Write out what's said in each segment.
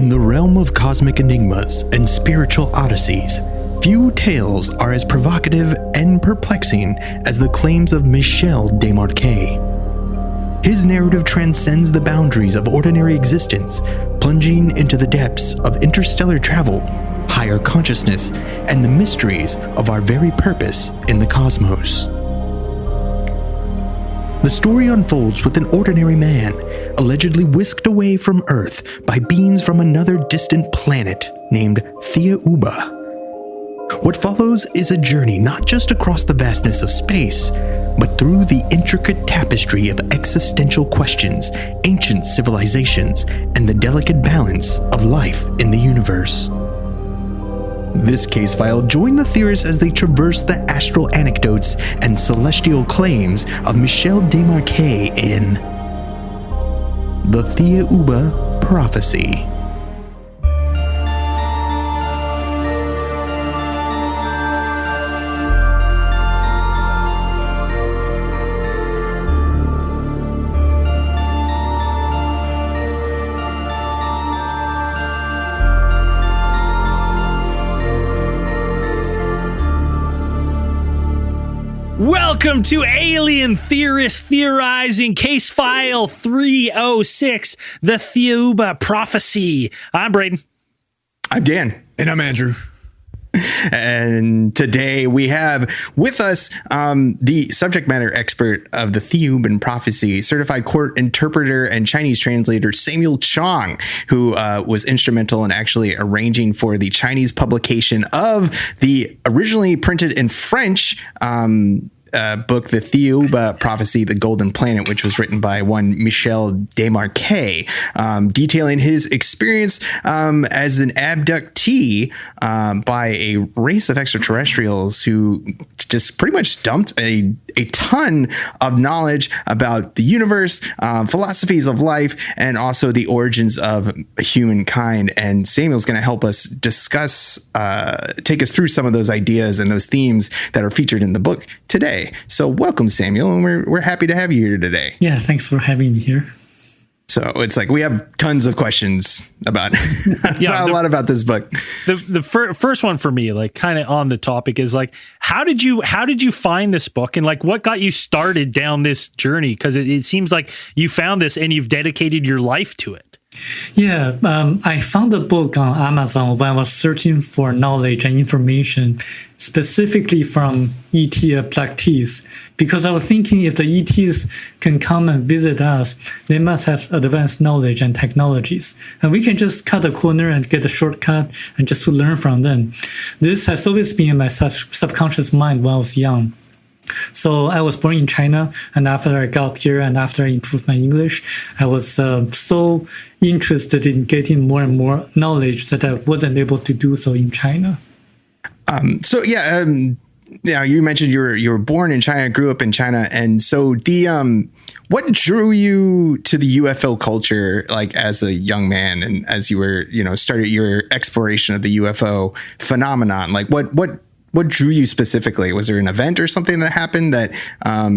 In the realm of cosmic enigmas and spiritual odysseys, few tales are as provocative and perplexing as the claims of Michel Desmarquet. His narrative transcends the boundaries of ordinary existence, plunging into the depths of interstellar travel, higher consciousness, and the mysteries of our very purpose in the cosmos. The story unfolds with an ordinary man, allegedly whisked away from Earth by beings from another distant planet named Thiaoouba. What follows is a journey not just across the vastness of space, but through the intricate tapestry of existential questions, ancient civilizations, and the delicate balance of life in the universe. This case file join the theorists as they traverse the astral anecdotes and celestial claims of Michel Desmarquet in The Thiaoouba Prophecy. Welcome to Alien Theorists Theorizing Case File 306, The Thiaoouba Prophecy. I'm Braden. I'm Dan. And I'm Andrew. And today we have with us the subject matter expert of the Thiaoouba Prophecy, certified court interpreter and Chinese translator Samuel Chong, who was instrumental in actually arranging for the Chinese publication of the originally printed in French book, The Thiaoouba Prophecy, The Golden Planet, which was written by one Michel Desmarquet, detailing his experience as an abductee by a race of extraterrestrials who just pretty much dumped a ton of knowledge about the universe, philosophies of life, and also the origins of humankind. And Samuel's going to help us discuss, take us through some of those ideas and those themes that are featured in the book today. So welcome, Samuel, and we're happy to have you here today. Yeah, thanks for having me here. So it's like we have tons of questions about, a lot about this book. The first one for me, like kind of on the topic, is like, how did you find this book, and like what got you started down this journey? Because it seems like you found this and you've dedicated your life to it. Yeah, I found the book on Amazon when I was searching for knowledge and information, specifically from ET abductees, because I was thinking if the ETs can come and visit us, they must have advanced knowledge and technologies, and we can just cut a corner and get a shortcut and just to learn from them. This has always been in my subconscious mind when I was young. So I was born in China, and after I got here and after I improved my English, I was so interested in getting more and more knowledge that I wasn't able to do so in China. You mentioned you were born in China, grew up in China, and so what drew you to the UFO culture, like as a young man, and as you were, started your exploration of the UFO phenomenon? Like what drew you specifically? Was there an event or something that happened that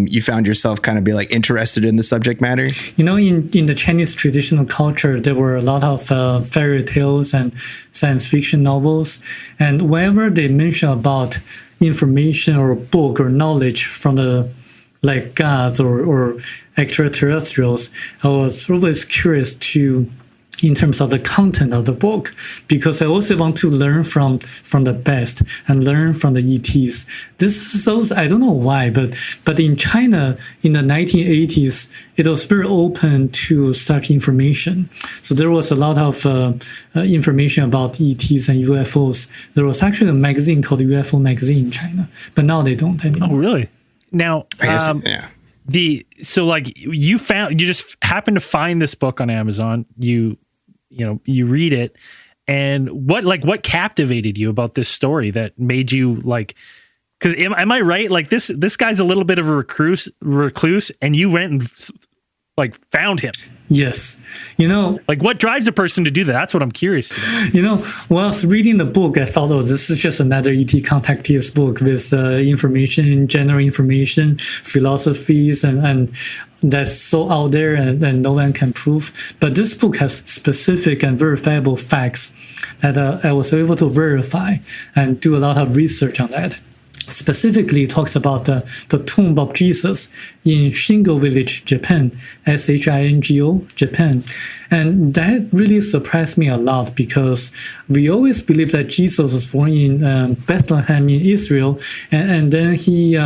you found yourself kind of be like interested in the subject matter? In the Chinese traditional culture, there were a lot of fairy tales and science fiction novels. And whenever they mention about information or book or knowledge from the like gods or extraterrestrials, I was always curious in terms of the content of the book, because I also want to learn from the best and learn from the ETs. This is also, I don't know why, but in China in the 1980s, it was very open to such information. So there was a lot of information about ETs and UFOs. There was actually a magazine called UFO Magazine in China, but now they don't anymore. Oh, really? Now, I guess, yeah. You just happened to find this book on Amazon. You read it, and what captivated you about this story that made you like? Because am I right? Like this guy's a little bit of a recluse, and you went and like found him? Yes. Like what drives a person to do that? That's what I'm curious about. When I was reading the book, I thought, oh, this is just another E.T. contactees book with information, general information, philosophies, and that's so out there and no one can prove. But this book has specific and verifiable facts that I was able to verify and do a lot of research on that. Specifically, it talks about the tomb of Jesus in Shingo Village, Japan, Shingo, Japan. And that really surprised me a lot because we always believe that Jesus was born in Bethlehem in Israel, and then he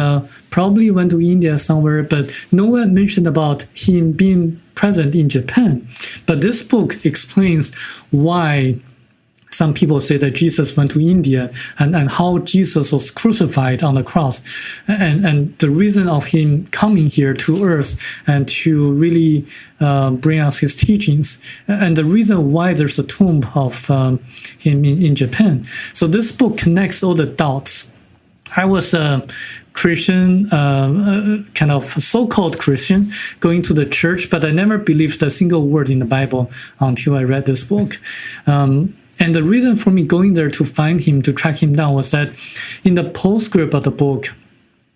probably went to India somewhere, but no one mentioned about him being present in Japan. But this book explains why some people say that Jesus went to India and how Jesus was crucified on the cross. And the reason of him coming here to earth and to really bring us his teachings. And the reason why there's a tomb of him in Japan. So this book connects all the dots. I was a Christian, kind of so-called Christian, going to the church, but I never believed a single word in the Bible until I read this book. And the reason for me going there to find him, to track him down, was that in the postscript of the book,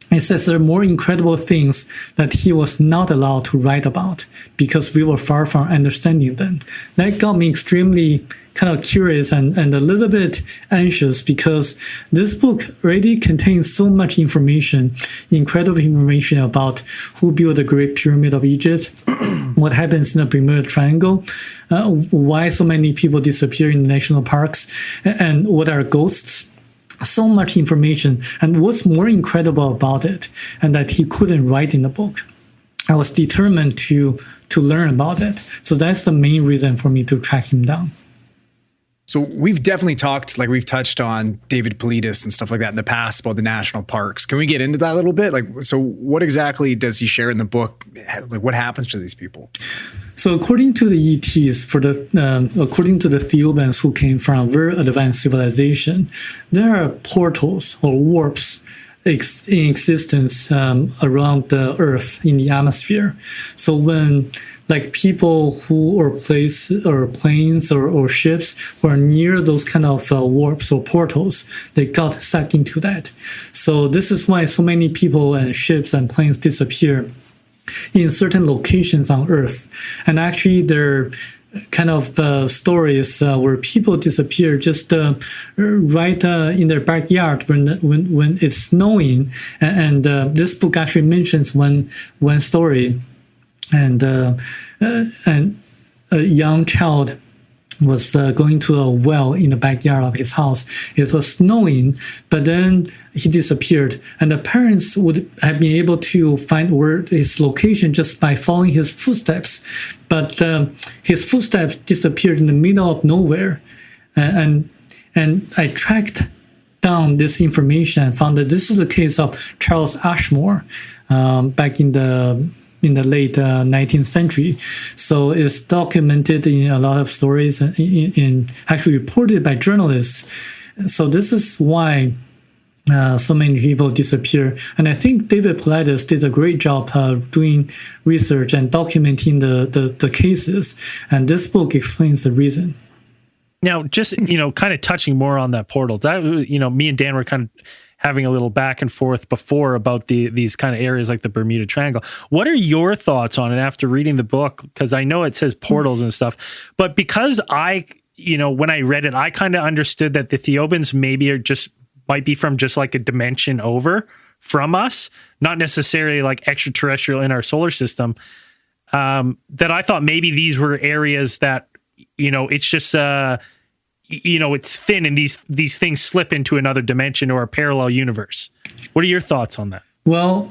it says there are more incredible things that he was not allowed to write about because we were far from understanding them. That got me extremely kind of curious and a little bit anxious because this book already contains so much information, incredible information about who built the Great Pyramid of Egypt, what happens in the Bermuda Triangle, why so many people disappear in the national parks, and what are ghosts. So much information, and what's more incredible about it, and that he couldn't write in the book. I was determined to learn about it. So that's the main reason for me to track him down. So we've definitely talked, like we've touched on David Politis and stuff like that in the past about the national parks. Can we get into that a little bit? Like, so what exactly does he share in the book? Like, what happens to these people? So according to the ETs, according to the Thiaoubans who came from a very advanced civilization, there are portals or warps in existence around the Earth in the atmosphere. So when like people who or planes or ships who are near those kind of warps or portals, they got sucked into that. So this is why so many people and ships and planes disappear in certain locations on Earth. And actually there are kind of stories where people disappear just right in their backyard when it's snowing. And this book actually mentions one story. And a young child was going to a well in the backyard of his house. It was snowing, but then he disappeared. And the parents would have been able to find where his location just by following his footsteps. But his footsteps disappeared in the middle of nowhere. And I tracked down this information and found that this is the case of Charles Ashmore back in the late 19th century. So it's documented in a lot of stories and actually reported by journalists. So this is why so many people disappear. And I think David Politis did a great job doing research and documenting the cases. And this book explains the reason. Now, just, kind of touching more on that portal, that, me and Dan were kind of having a little back and forth before about these kind of areas like the Bermuda Triangle. What are your thoughts on it after reading the book? Because I know it says portals and stuff, but because when I read it, I kind of understood that the Thiaoubans might be from just like a dimension over from us, not necessarily like extraterrestrial in our solar system. That I thought maybe these were areas that, it's just, it's thin and these things slip into another dimension or a parallel universe. What are your thoughts on that? Well,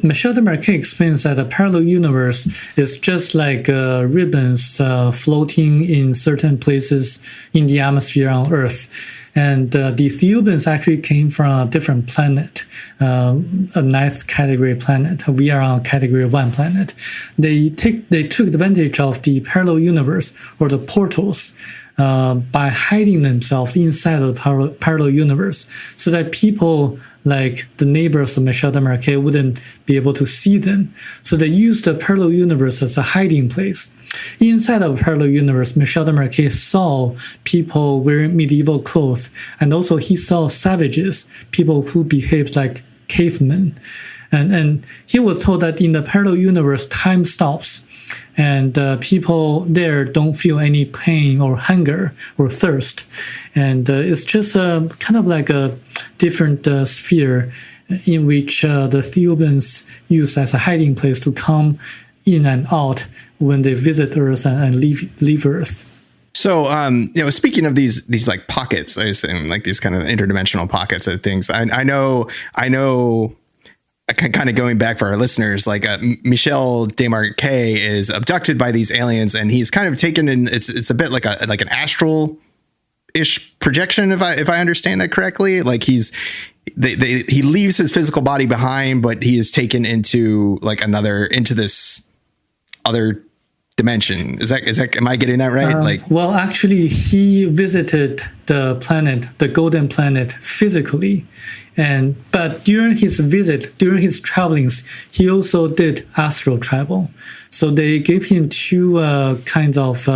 Michel Desmarquet explains that a parallel universe is just like ribbons floating in certain places in the atmosphere on Earth. And the Thiaoubans actually came from a different planet, a ninth category planet. We are on category 1 planet. They took advantage of the parallel universe or the portals by hiding themselves inside of the parallel universe, so that people like the neighbors of Michel Desmarquet wouldn't be able to see them. So they used the parallel universe as a hiding place. Inside of a parallel universe, Michel Desmarquet saw people wearing medieval clothes, and also he saw savages, people who behaved like cavemen. And he was told that in the parallel universe, time stops, and people there don't feel any pain or hunger or thirst. And it's just kind of like a different sphere in which the Thiaoubans use as a hiding place to come in and out when they visit Earth and leave Earth. So, speaking of these like pockets, I assume like these kind of interdimensional pockets of things. I know. Kind of going back for our listeners, like Michel Desmarquet is abducted by these aliens, and he's kind of taken in. It's a bit like an astral-ish projection, if I understand that correctly. Like he leaves his physical body behind, but he is taken into this other dimension. Is that am I getting that right? Well, actually, he visited the planet, the Golden Planet, physically, but during his travelings, he also did astral travel. So they gave him two kinds of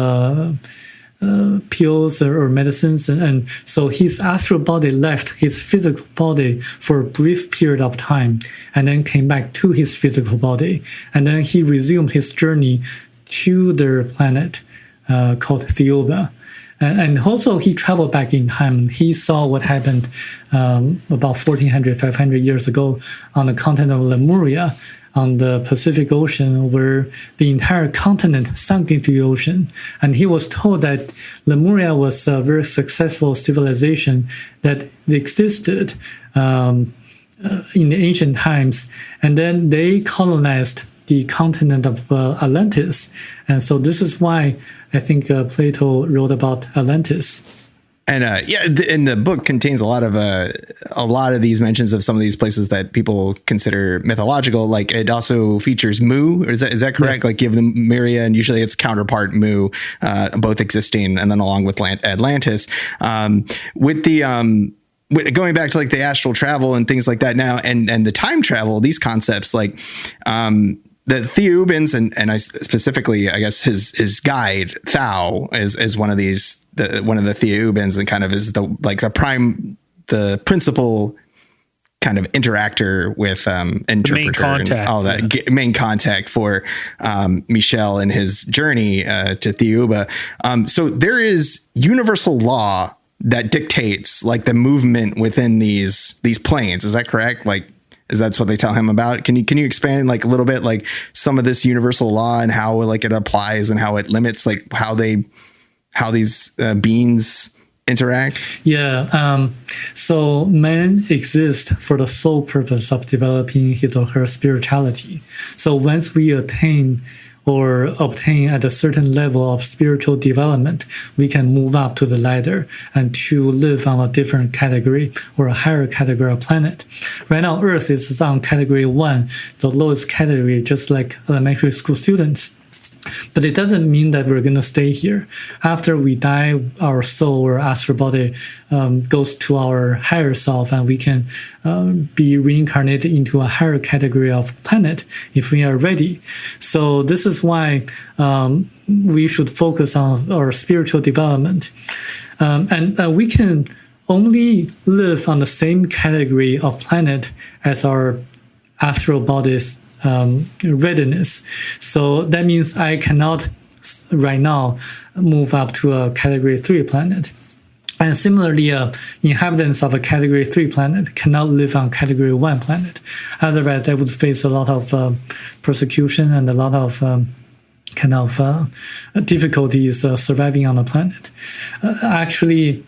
pills or medicines, and so his astral body left his physical body for a brief period of time, and then came back to his physical body, and then he resumed his journey to their planet called Thiaoouba. And also he traveled back in time. He saw what happened about 1400, 500 years ago on the continent of Lemuria on the Pacific Ocean, where the entire continent sunk into the ocean. And he was told that Lemuria was a very successful civilization that existed in the ancient times. And then they colonized the continent of Atlantis. And so this is why I think Plato wrote about Atlantis. And and the book contains a lot of these mentions of some of these places that people consider mythological. Like it also features Mu, or is that correct? Yeah. Like you have the Myria, and usually its counterpart Mu, both existing, and then along with Atlantis. With the going back to like the astral travel and things like that now, and the time travel, these concepts like the Thiaoubans, and I specifically, I guess his guide Thao is one of these, one of the Thiaoubans, and kind of is the principal kind of interactor with interpreter and all that, main contact for Michel and his journey to Thiaoouba. So there is universal law that dictates like the movement within these planes. Is that correct? Like, that's what they tell him about? Can you expand like a little bit, like some of this universal law and how like it applies and how it limits like how these beings interact? Yeah. So man exists for the sole purpose of developing his or her spirituality. So once we obtain at a certain level of spiritual development, we can move up to the ladder and to live on a different category or a higher category of planet. Right now, Earth is on category 1, the lowest category, just like elementary school students. But it doesn't mean that we're going to stay here. After we die, our soul or astral body goes to our higher self, and we can be reincarnated into a higher category of planet if we are ready. So this is why we should focus on our spiritual development. And we can only live on the same category of planet as our astral bodies readiness. So that means I cannot right now move up to a category 3 planet. And similarly, inhabitants of a category 3 planet cannot live on category 1 planet. Otherwise, they would face a lot of persecution and a lot of difficulties surviving on the planet. Actually,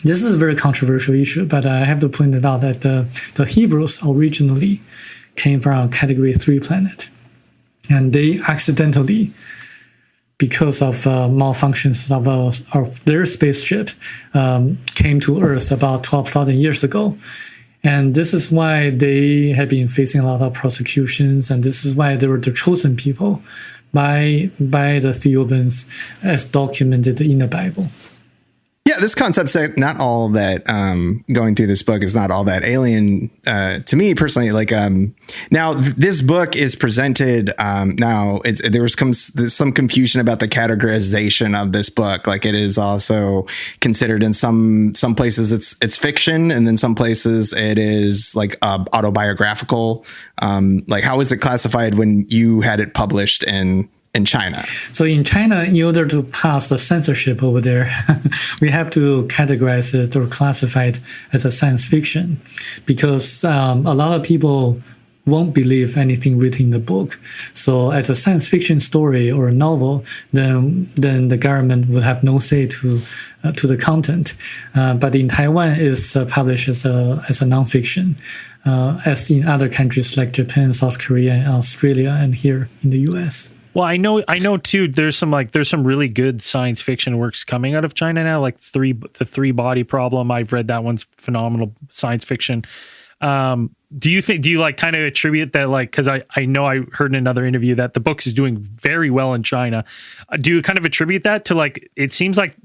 this is a very controversial issue, but I have to point it out that the Hebrews originally came from a category 3 planet, and they accidentally because of malfunctions of their spaceship, came to Earth about 12,000 years ago. And this is why they have been facing a lot of prosecutions, and this is why they were the chosen people by the Theoubans as documented in the Bible. Yeah, this concept's not all that going through this book is not all that alien to me personally. Like now, this book is presented now. There was some confusion about the categorization of this book. Like it is also considered in some places it's fiction, and then some places it is like autobiographical. Like how is it classified when you had it published in China? So in China, in order to pass the censorship over there, we have to categorize it or classify it as a science fiction, because a lot of people won't believe anything written in the book. So as a science fiction story or a novel, then the government would have no say to the content. But in Taiwan, it's published as a nonfiction, as in other countries like Japan, South Korea, Australia, and here in the U.S. Well, I know too. There's some really good science fiction works coming out of China now, like the three body problem. I've read that one's phenomenal science fiction. Do you like kind of attribute that, like, because I know I heard in another interview that the book is doing very well in China. Do you kind of attribute that to, like, it seems like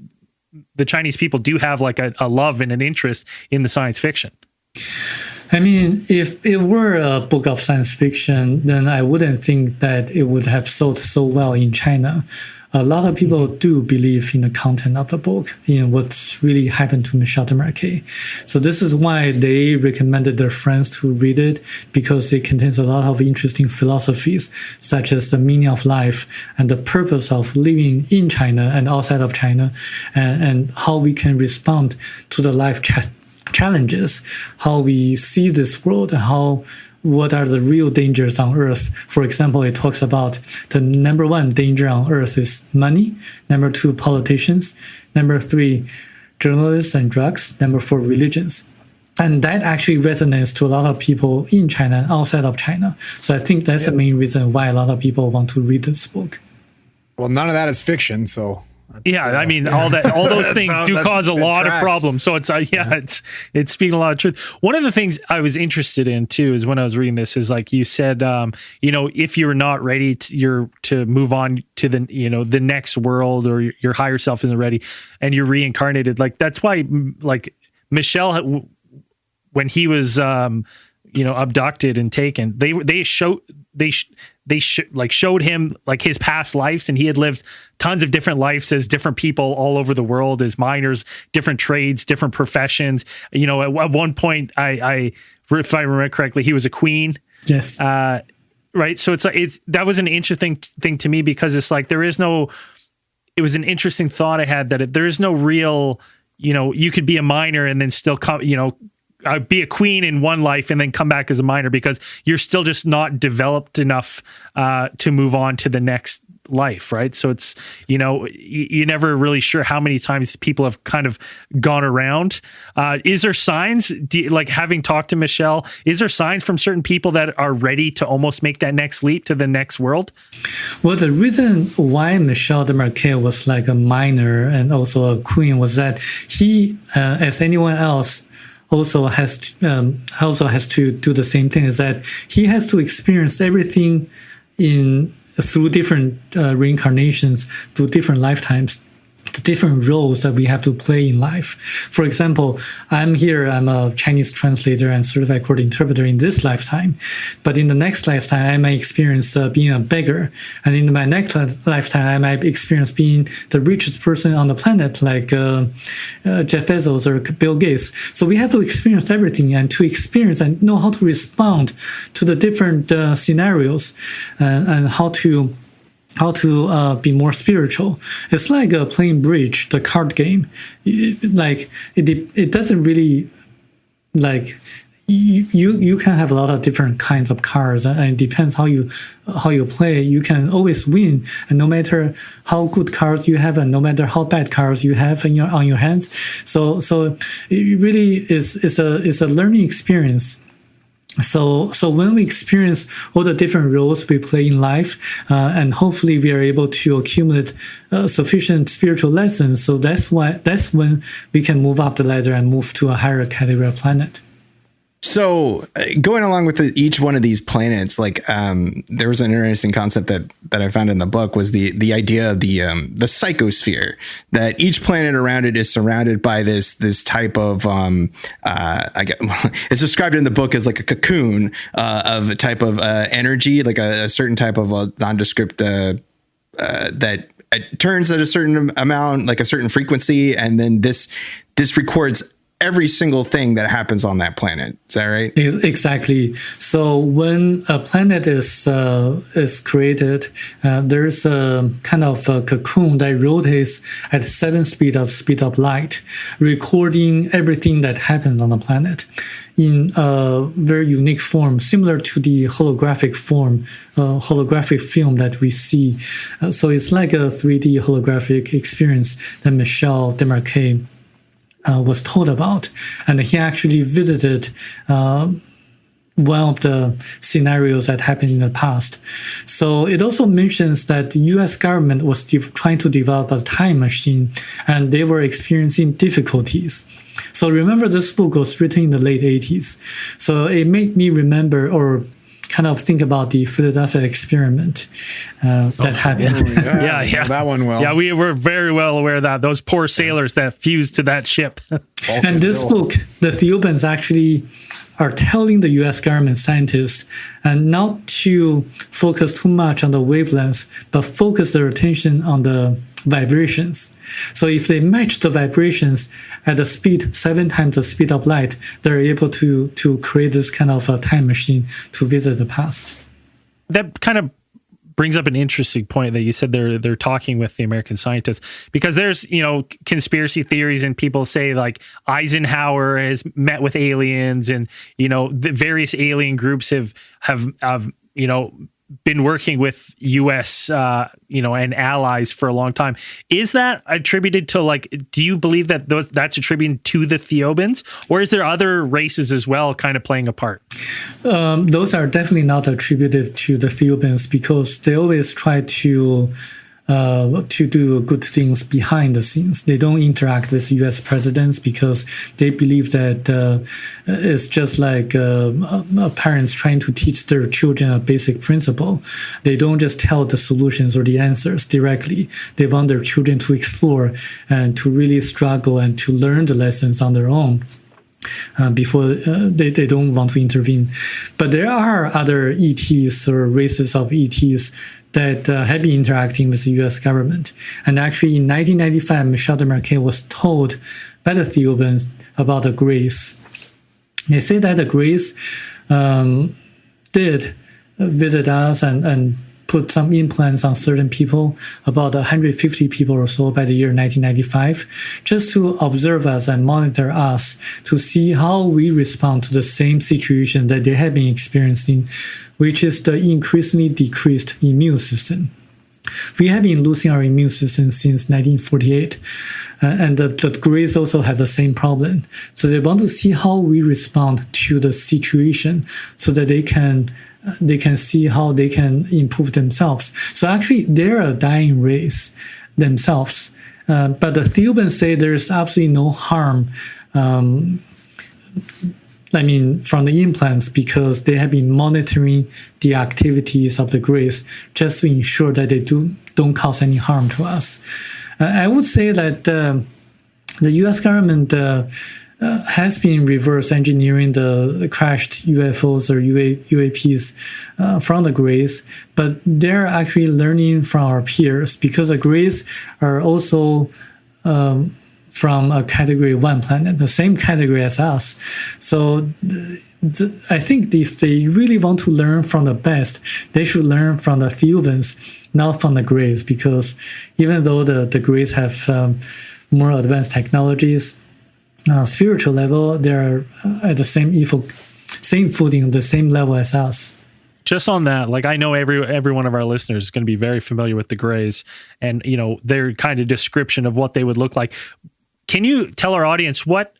the Chinese people do have like a love and an interest in the science fiction? I mean, if it were a book of science fiction, then I wouldn't think that it would have sold so well in China. A lot of people do believe in the content of the book, in what's really happened to Michel Desmarquet. So this is why they recommended their friends to read it, because it contains a lot of interesting philosophies, such as the meaning of life and the purpose of living in China and outside of China, and how we can respond to the life challenges, how we see this world, and what are the real dangers on Earth. For example, it talks about the number one danger on Earth is money, number two, politicians, number three, journalists and drugs, number four, religions. And that actually resonates to a lot of people in China and outside of China. So I think that's the main reason why a lot of people want to read this book. Well, none of that is fiction, so... Yeah, I mean, all those things do cause a lot of problems. So it's it's speaking a lot of truth. One of the things I was interested in too is when I was reading this is, like you said, if you're not ready to move on to the next world, or your higher self isn't ready, and you're reincarnated. Like that's why, like Michel, when he was abducted and taken, they showed him like his past lives, and he had lived tons of different lives as different people all over the world, as miners, different trades, different professions. At one point, I if I remember correctly, he was a queen. Yes. Right. So that was an interesting thing to me, because it's like it was an interesting thought I had, that there is no real, you could be a miner and then still come, be a queen in one life and then come back as a miner, because you're still just not developed enough to move on to the next life, right? So it's, you're never really sure how many times people have kind of gone around. Is there signs, like having talked to Michel, is there signs from certain people that are ready to almost make that next leap to the next world? Well, the reason why Michel Desmarquet was like a miner and also a queen was that he, as anyone else, also has to do the same thing, is that he has to experience everything through different reincarnations, through different lifetimes, the different roles that we have to play in life. For example, I'm a Chinese translator and certified court interpreter in this lifetime, but in the next lifetime, I might experience being a beggar. And in my next lifetime, I might experience being the richest person on the planet, like Jeff Bezos or Bill Gates. So we have to experience everything, and to experience and know how to respond to the different scenarios, and how to be more spiritual. It's like playing bridge, the card game. It doesn't really, like, you can have a lot of different kinds of cards, and it depends how you play. You can always win, and no matter how good cards you have, and no matter how bad cards you have on your hands. So it really is a learning experience. So when we experience all the different roles we play in life, and hopefully we are able to accumulate sufficient spiritual lessons, so that's when we can move up the ladder and move to a higher category of planet. So going along with each one of these planets, like there was an interesting concept that I found in the book was the idea of the psychosphere, that each planet around it is surrounded by this type of it's described in the book as like a cocoon of a type of energy, like a certain type of nondescript that it turns at a certain amount, like a certain frequency, and then this records every single thing that happens on that planet. Is that right? Exactly. So when a planet is created, there's a kind of a cocoon that rotates at 7 speed of light, recording everything that happens on the planet in a very unique form, similar to the holographic film that we see. So it's like a 3D holographic experience that Michel Desmarquet was told about, and he actually visited one of the scenarios that happened in the past. So it also mentions that the U.S. government was trying to develop a time machine, and they were experiencing difficulties. So remember, this book was written in the late 80s. So it made me remember or kind of think about the Philadelphia experiment that happened. Yeah. That one well. Yeah, we were very well aware of that. Those poor sailors that fused to that ship. And this book, the Thiaoubans actually are telling the U.S. government scientists and not to focus too much on the wavelengths, but focus their attention on the vibrations. So if they match the vibrations at a speed 7 times the speed of light, they're able to create this kind of a time machine to visit the past. That kind of brings up an interesting point that you said they're talking with the American scientists, because there's, conspiracy theories, and people say like Eisenhower has met with aliens, and, the various alien groups have been working with US, and allies for a long time. Is that attributed to do you believe that that's attributed to the Thiaoubans, or is there other races as well kind of playing a part? Those are definitely not attributed to the Thiaoubans, because they always try to do good things behind the scenes. They don't interact with U.S. presidents because they believe that it's just like parents trying to teach their children a basic principle. They don't just tell the solutions or the answers directly. They want their children to explore and to really struggle and to learn the lessons on their own. Before they don't want to intervene. But there are other ETs or races of ETs that have been interacting with the U.S. government. And actually in 1995, Michel Desmarquet was told by the Thiaoubans about the Greys. They say that the Greys did visit us and put some implants on certain people, about 150 people or so by the year 1995, just to observe us and monitor us to see how we respond to the same situation that they have been experiencing, which is the increasingly decreased immune system. We have been losing our immune system since 1948, and the Greys also have the same problem. So they want to see how we respond to the situation so that they can see how they can improve themselves. So actually, they're a dying race themselves. But the Thiaoubans say there's absolutely no harm, from the implants, because they have been monitoring the activities of the Greys just to ensure that they don't cause any harm to us. I would say that the U.S. government has been reverse engineering the crashed UFOs or UAPs from the Greys, but they're actually learning from our peers, because the Greys are also from a category 1 planet, the same category as us. So I think if they really want to learn from the best, they should learn from the Thiaoubans, not from the Greys, because even though the Greys have more advanced technologies, spiritual level, they're at the same footing, the same level as us. Just on that, I know every one of our listeners is going to be very familiar with the Greys and, their kind of description of what they would look like. Can you tell our audience what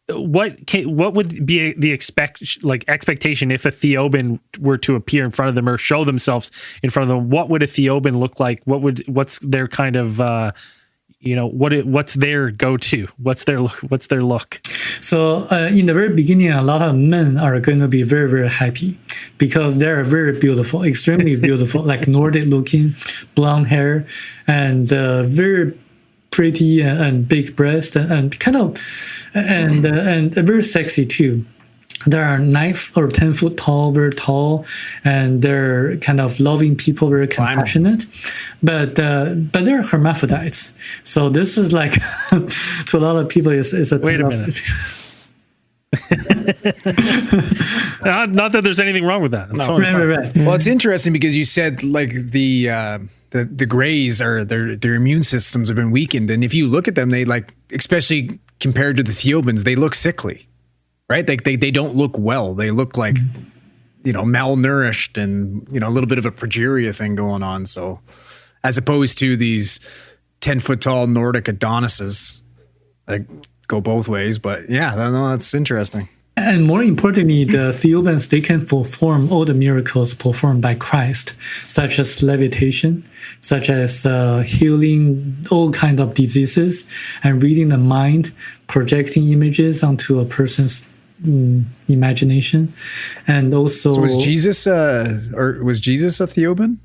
what would be the expectation if a Thiaouban were to appear in front of them or show themselves in front of them? What would a Thiaouban look like? What's their kind of what's their go-to? What's their look? So in the very beginning, a lot of men are going to be very, very happy because they're very beautiful, extremely beautiful, like Nordic looking, blonde hair, and very pretty and big breast and kind of and very sexy too. They are 9 or 10 foot tall, very tall, and they're kind of loving people, very compassionate. But they're hermaphrodites. So this is like to a lot of people is a wait a minute. Not that there's anything wrong with that. No. Right. Well, it's interesting because you said like the Greys are their immune systems have been weakened, and if you look at them, they like, especially compared to the Thiaoubans, they look sickly. Right? They don't look well. They look like, malnourished and, a little bit of a progeria thing going on. So as opposed to these 10-foot tall Nordic Adonises that go both ways. But yeah, that's interesting. And more importantly, the Thiaoubans, they can perform all the miracles performed by Christ, such as levitation, such as healing all kinds of diseases and reading the mind, projecting images onto a person's imagination. And also, so was Jesus a Thiaouban?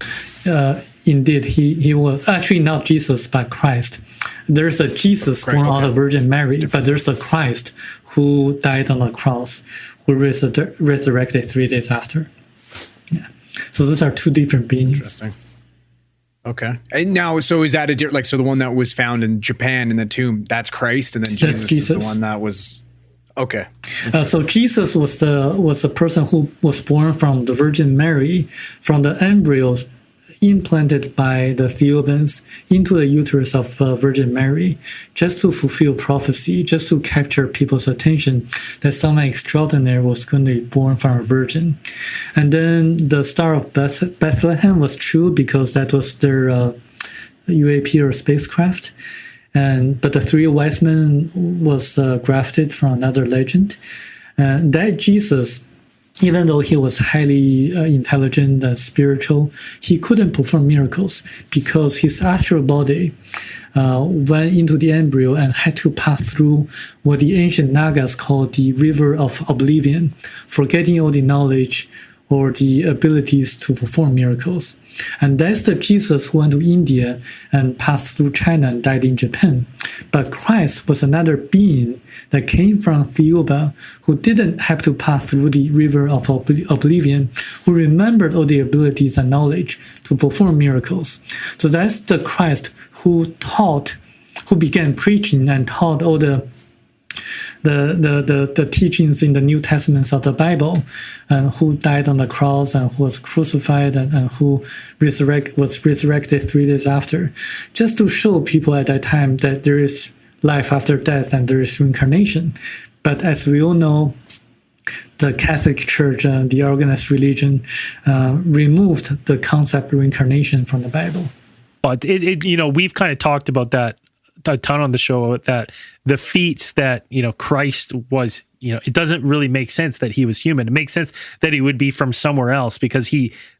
Indeed, he was actually not Jesus, but Christ. There's a Jesus born out of Virgin Mary, but there's a Christ who died on the cross, who resurrected 3 days after. Yeah. So those are two different beings. Interesting. Okay. And now, so is that so the one that was found in Japan in the tomb, that's Christ, and then Jesus is the one that was. Okay. So Jesus was the person who was born from the Virgin Mary, from the embryos implanted by the Thiaoubans into the uterus of Virgin Mary, just to fulfill prophecy, just to capture people's attention that someone extraordinary was going to be born from a virgin. And then the Star of Bethlehem was true because that was their UAP or spacecraft. But the 3 wise men was grafted from another legend. That Jesus, even though he was highly intelligent and spiritual, he couldn't perform miracles because his astral body went into the embryo and had to pass through what the ancient Nagas called the river of oblivion, forgetting all the knowledge or the abilities to perform miracles. And that's the Jesus who went to India and passed through China and died in Japan. But Christ was another being that came from Thiaouba who didn't have to pass through the river of oblivion, who remembered all the abilities and knowledge to perform miracles. So that's the Christ who began preaching and taught all the teachings in the New Testaments of the Bible, and who died on the cross and who was crucified and who was resurrected 3 days after, just to show people at that time that there is life after death and there is reincarnation. But as we all know, the Catholic Church, the organized religion, removed the concept of reincarnation from the Bible. But we've kind of talked about that a ton on the show, that the feats that Christ was, it doesn't really make sense that he was human. It makes sense that he would be from somewhere else because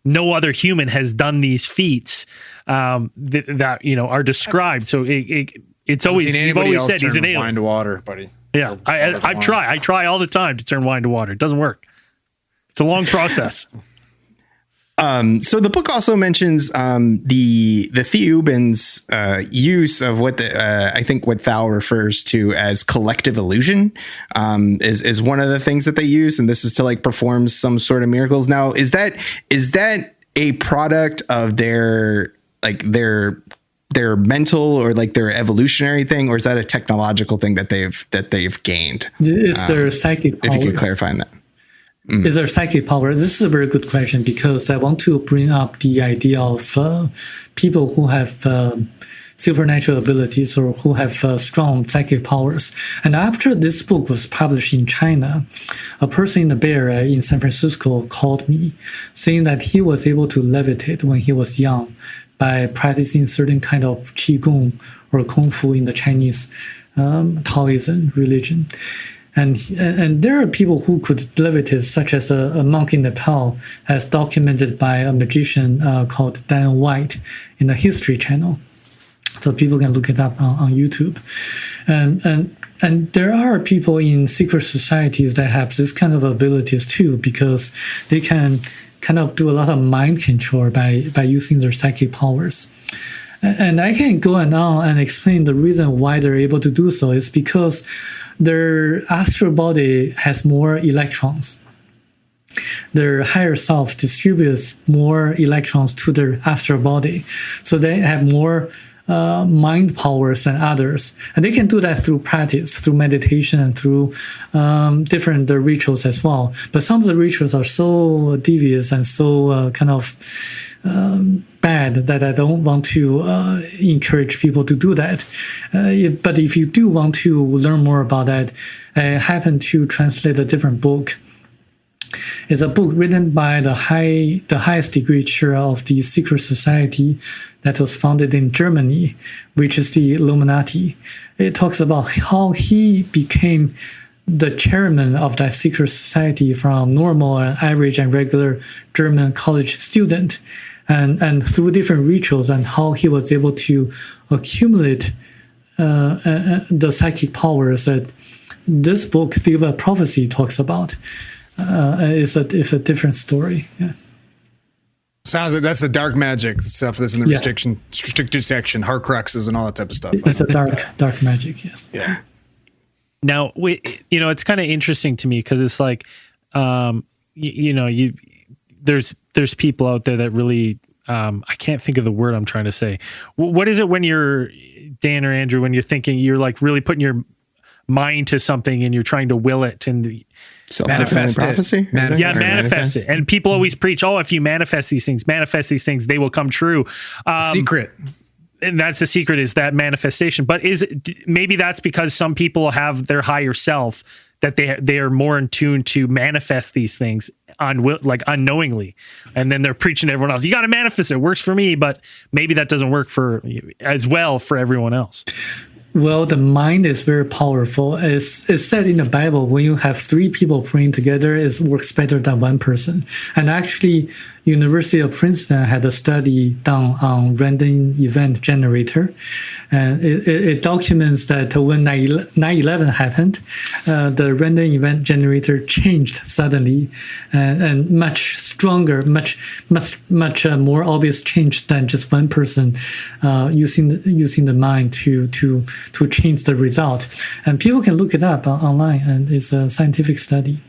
no other human has done these feats that are described. So it's always, we've always said he's an alien. Wine to water, buddy. Yeah, I try all the time to turn wine to water. It doesn't work. It's a long process. So the book also mentions the Thiaoubans' use of what I think what Thao refers to as collective illusion is one of the things that they use, and this is to perform some sort of miracles. Now, is that a product of their mental or their evolutionary thing, or is that a technological thing that they've gained? It's their psychic power. If you could clarify on that. Is there psychic power? This is a very good question because I want to bring up the idea of people who have supernatural abilities or who have strong psychic powers. And after this book was published in China, a person in the Bay Area in San Francisco called me saying that he was able to levitate when he was young by practicing certain kind of qigong or kung fu in the Chinese Taoism religion. And there are people who could levitate, such as a monk in Nepal, as documented by a magician called Dan White in the History Channel. So people can look it up on YouTube. And there are people in secret societies that have this kind of abilities too, because they can kind of do a lot of mind control by using their psychic powers. And I can go on and explain the reason why they're able to do so is because their astral body has more electrons. Their higher self distributes more electrons to their astral body. So they have more mind powers than others. And they can do that through practice, through meditation, and through different rituals as well. But some of the rituals are so devious and so kind of bad that I don't want to encourage people to do that. But if you do want to learn more about that, I happen to translate a different book. It's a book written by the highest degree chair of the secret society that was founded in Germany, which is the Illuminati. It talks about how he became the chairman of that secret society from normal and average and regular German college student, and through different rituals, and how he was able to accumulate the psychic powers that this book, Thiaoouba Prophecy, talks about. It's a different story. Yeah. Sounds like that's the dark magic stuff that's in the restricted section, Horcruxes and all that type of stuff. It's a dark magic, yes. Yeah. Now, it's kind of interesting to me because it's like, there's people out there that really, I can't think of the word I'm trying to say. What is it when you're, Dan or Andrew, when you're thinking, you're like really putting your mind to something and you're trying to will it and manifest prophecy? Manifest it. And people always preach, if you manifest these things, they will come true. Secret. And that's the secret, is that manifestation. But maybe that's because some people have their higher self that they are more in tune to manifest these things unknowingly, and then they're preaching to everyone else. You got to manifest it. It works for me, but maybe that doesn't work as well for everyone else. Well, the mind is very powerful. It's said in the Bible, when you have 3 people praying together, it works better than 1 person. And actually, University of Princeton had a study done on random event generator. And it documents that when 9/11 happened, the random event generator changed suddenly, and much stronger, much more obvious change than just 1 person using the mind to change the result. And people can look it up online, and it's a scientific study.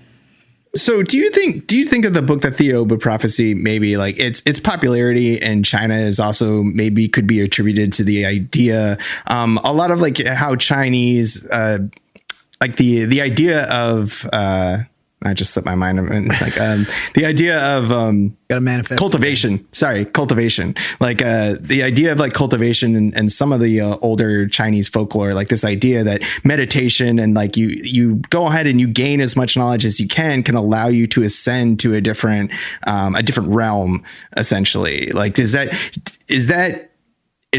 So do you think of the book, The Thiaoouba Prophecy, maybe like its popularity in China is also maybe could be attributed to the idea, a lot of like how Chinese, like the idea of, I just slipped my mind. Like the idea of gotta manifest cultivation. Sorry, cultivation. Like the idea of like cultivation and some of the older Chinese folklore, like this idea that meditation and like you go ahead and you gain as much knowledge as you can allow you to ascend to a different realm, essentially. Like is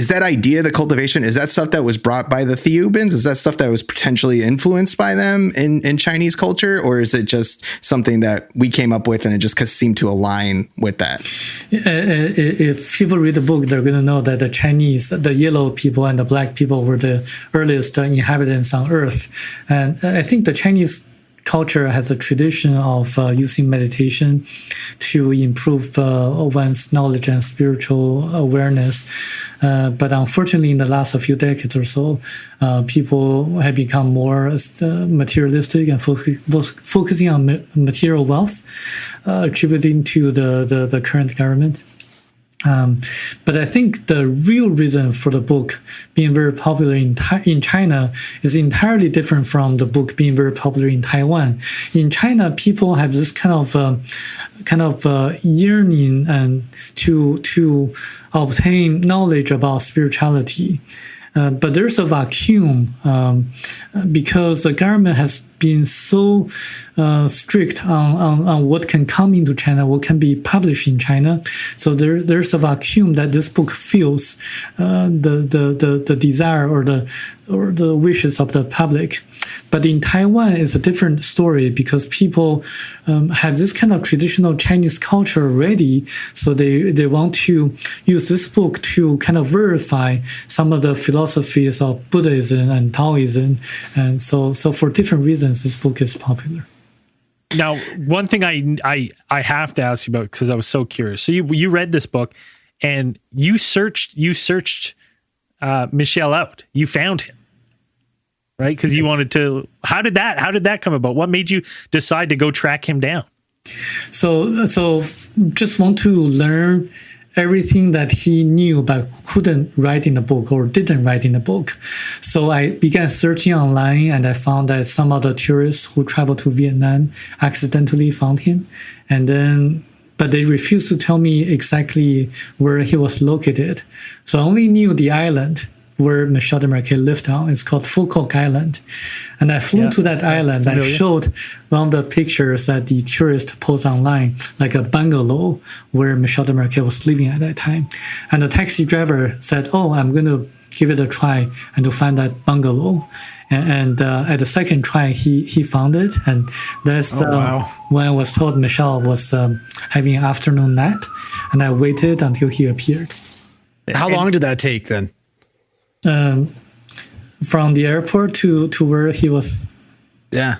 that idea, the cultivation, is that stuff that was brought by the Thiaoubans? Is that stuff that was potentially influenced by them in Chinese culture? Or is it just something that we came up with and it just seemed to align with that? If people read the book, they're going to know that the Chinese, the yellow people and the black people were the earliest inhabitants on Earth. And I think the Chinese culture has a tradition of using meditation to improve one's knowledge and spiritual awareness. But unfortunately, in the last few decades or so, people have become more materialistic and focusing on material wealth, attributing to the current government. But I think the real reason for the book being very popular in China is entirely different from the book being very popular in Taiwan. In China, people have this kind of yearning and to obtain knowledge about spirituality. But there's a vacuum because the government has been so strict on what can come into China, what can be published in China. So there's a vacuum that this book fills the desire or the wishes of the public. But in Taiwan, it's a different story because people have this kind of traditional Chinese culture already. So they want to use this book to kind of verify some of the philosophies of Buddhism and Taoism. And so for different reasons, this book is popular. Now, one thing I have to ask you about, because I was so curious. So you read this book and you searched Michel out. You found him, right? Because you wanted to. How did that come about? What made you decide to go track him down? So just want to learn everything that he knew but couldn't write in the book or didn't write in the book. So I began searching online and I found that some of the tourists who traveled to Vietnam accidentally found him. But they refused to tell me exactly where he was located. So I only knew the island where Michel Desmarquet lived on. It's called Foucault Island. And I flew to that island and showed one of the pictures that the tourist posts online, like a bungalow where Michel Desmarquet was living at that time. And the taxi driver said, I'm going to give it a try and to find that bungalow. And at the second try, he found it. And that's when I was told Michel was having an afternoon nap. And I waited until he appeared. How long did that take then? From the airport to where he was. Yeah.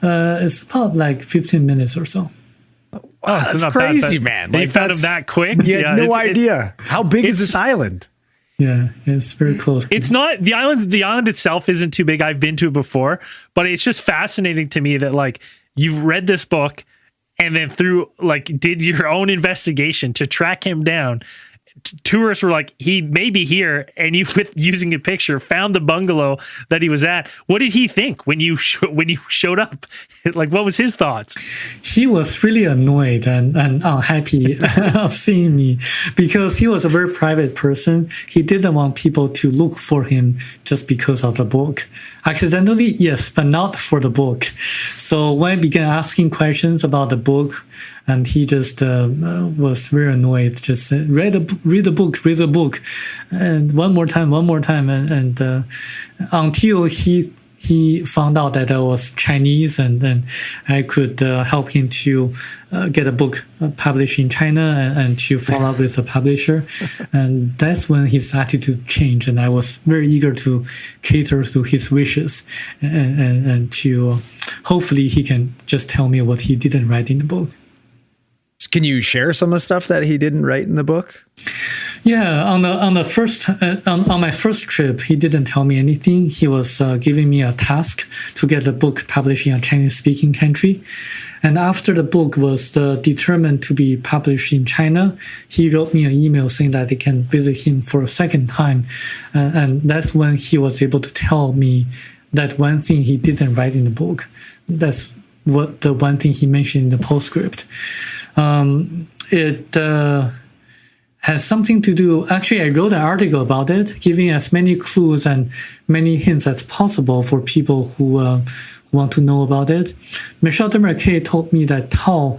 It's about like 15 minutes or so. Wow, that's crazy, man. Like, found him that quick? You had no idea. How big is this island? Yeah, it's very close. It's not the island. The island itself isn't too big. I've been to it before, but it's just fascinating to me that like you've read this book and then did your own investigation to track him down. Tourists were like, he may be here, and you, with using a picture, found the bungalow that he was at. What did he think when you showed up? Like, what was his thoughts? He was really annoyed and unhappy of seeing me because he was a very private person. He didn't want people to look for him just because of the book. Accidentally, yes, but not for the book. So when I began asking questions about the book, and he just was very annoyed, just said, read the book, and one more time, and until he found out that I was Chinese, and then I could help him to get a book published in China and to follow up with a publisher. And that's when his attitude changed, and I was very eager to cater to his wishes and to hopefully he can just tell me what he didn't write in the book. Can you share some of the stuff that he didn't write in the book? Yeah, on my first trip, he didn't tell me anything. He was giving me a task to get the book published in a Chinese-speaking country. And after the book was determined to be published in China, he wrote me an email saying that they can visit him for a second time. And that's when he was able to tell me that one thing he didn't write in the book. That's what the one thing he mentioned in the postscript. It has something to do. Actually, I wrote an article about it, giving as many clues and many hints as possible for people who want to know about it. Michel Desmarquet told me that Tao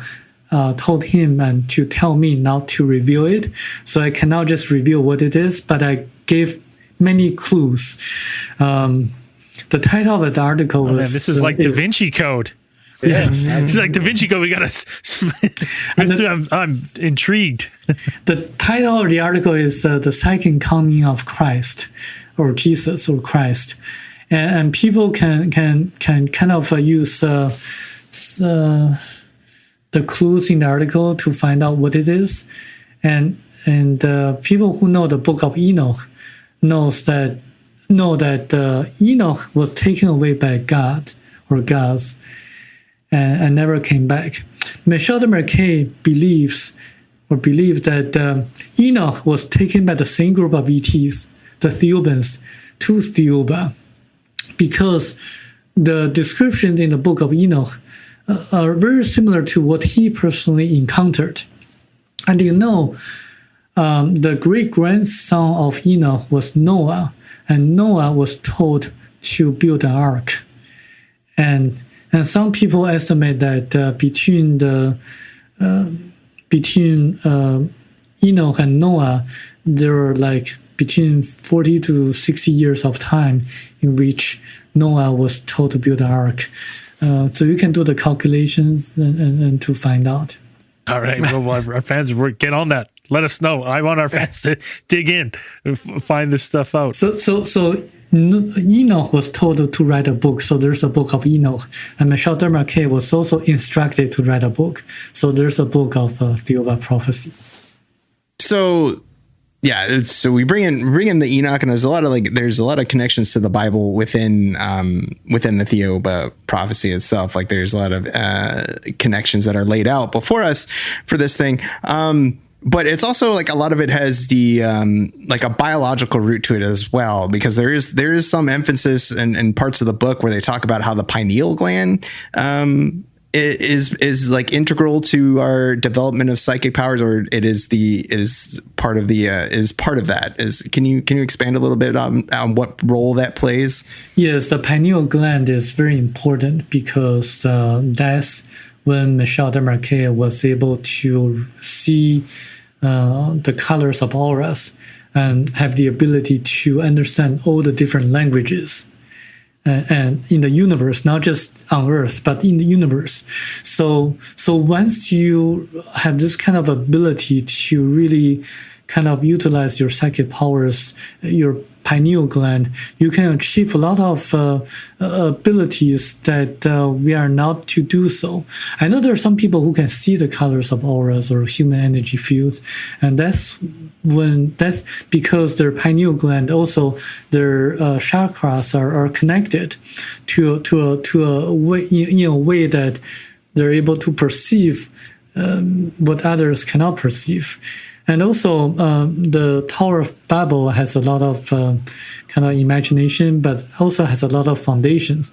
told him and to tell me not to reveal it. So I cannot just reveal what it is, but I gave many clues. The title of the article was... Man, this is like Da Vinci Code. Yes. It's like Da Vinci Code. We got to... I'm intrigued. The title of the article is The Second Coming of Christ, or Jesus, or Christ. And people can kind of use the clues in the article to find out what it is. And people who know the Book of Enoch know that Enoch was taken away by God or gods and never came back. Michel Desmarquet believed that Enoch was taken by the same group of ETs, the Theoubans, to Thiaoouba, because the descriptions in the Book of Enoch are very similar to what he personally encountered. And the great-grandson of Enoch was Noah, and Noah was told to build an ark. And And some people estimate that between Enoch and Noah, there were like between 40 to 60 years of time in which Noah was told to build an ark. So you can do the calculations and to find out. All right. Well, our fans, get on that. Let us know. I want our fans to dig in and find this stuff out. So Enoch was told to write a book. So there's a book of Enoch. And Michel Desmarquet was also instructed to write a book. So there's a book of Thiaoouba Prophecy. So yeah, so we bring in the Enoch, and there's a lot of connections to the Bible within the Thiaoouba Prophecy itself. Like there's a lot of connections that are laid out before us for this thing. But it's also like a lot of it has the like a biological root to it as well, because there is some emphasis in parts of the book where they talk about how the pineal gland is like integral to our development of psychic powers, or it is part of that. Can you expand a little bit on what role that plays? Yes, the pineal gland is very important because that's when Michel Desmarquet was able to see the colors of auras and have the ability to understand all the different languages and in the universe, not just on Earth, but in the universe. So once you have this kind of ability to really kind of utilize your psychic powers, your pineal gland, you can achieve a lot of abilities that we are not to do so. I know there are some people who can see the colors of auras or human energy fields, and that's because their pineal gland, also their chakras are connected to a way, in a way that they're able to perceive what others cannot perceive. And also, the Tower of Babel has a lot of kind of imagination, but also has a lot of foundations.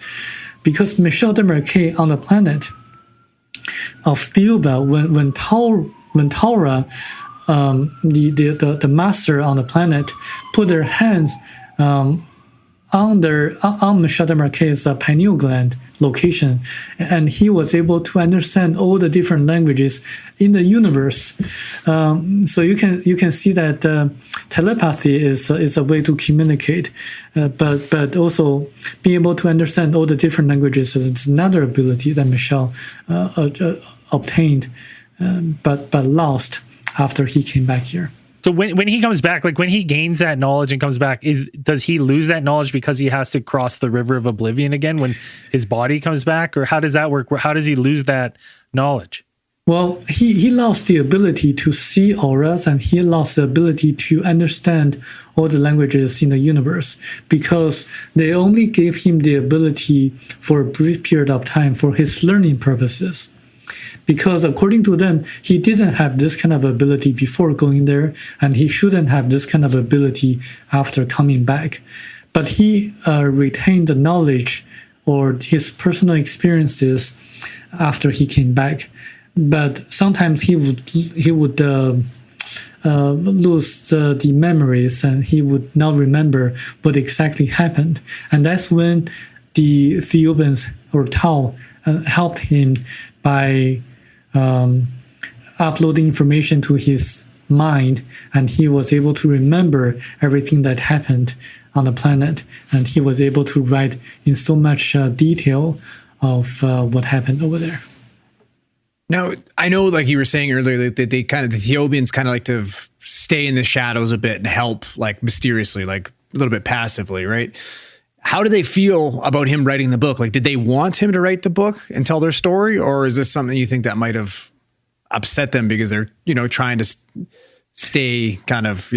Because Michel Desmarquet on the planet of Thiaoouba, when Taura, the master on the planet, put their hands on Michel Desmarquet's pineal gland location, and he was able to understand all the different languages in the universe. So you can see that telepathy is a way to communicate, but also being able to understand all the different languages is another ability that Michel obtained, but lost after he came back here. So when he comes back, like when he gains that knowledge and comes back, does he lose that knowledge because he has to cross the river of oblivion again when his body comes back, or how does that work? How does he lose that knowledge? Well, he lost the ability to see auras, and he lost the ability to understand all the languages in the universe, because they only gave him the ability for a brief period of time for his learning purposes. Because according to them, he didn't have this kind of ability before going there, and he shouldn't have this kind of ability after coming back. But he retained the knowledge or his personal experiences after he came back. But sometimes he would lose the memories, and he would not remember what exactly happened. And that's when the Thiaoubans or Tao helped him by uploading information to his mind, and he was able to remember everything that happened on the planet, and he was able to write in so much detail of what happened over there. Now, I know, like you were saying earlier, that the Thiaoubians kind of like to stay in the shadows a bit and help, like mysteriously, like a little bit passively, right? How do they feel about him writing the book? Like, did they want him to write the book and tell their story? Or is this something you think that might have upset them because they're, trying to stay kind of,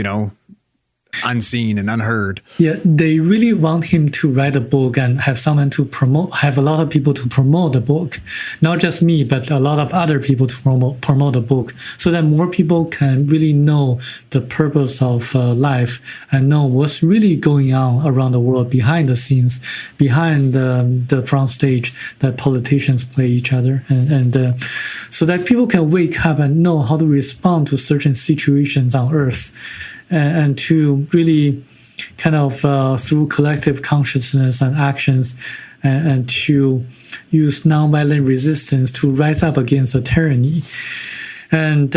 unseen and unheard? Yeah, they really want him to write a book and have someone to promote, have a lot of people to promote the book. Not just me, but a lot of other people to promote the book, so that more people can really know the purpose of life and know what's really going on around the world behind the scenes, behind the front stage that politicians play each other. And so that people can wake up and know how to respond to certain situations on Earth. And to really kind of through collective consciousness and actions, and to use nonviolent resistance to rise up against the tyranny. And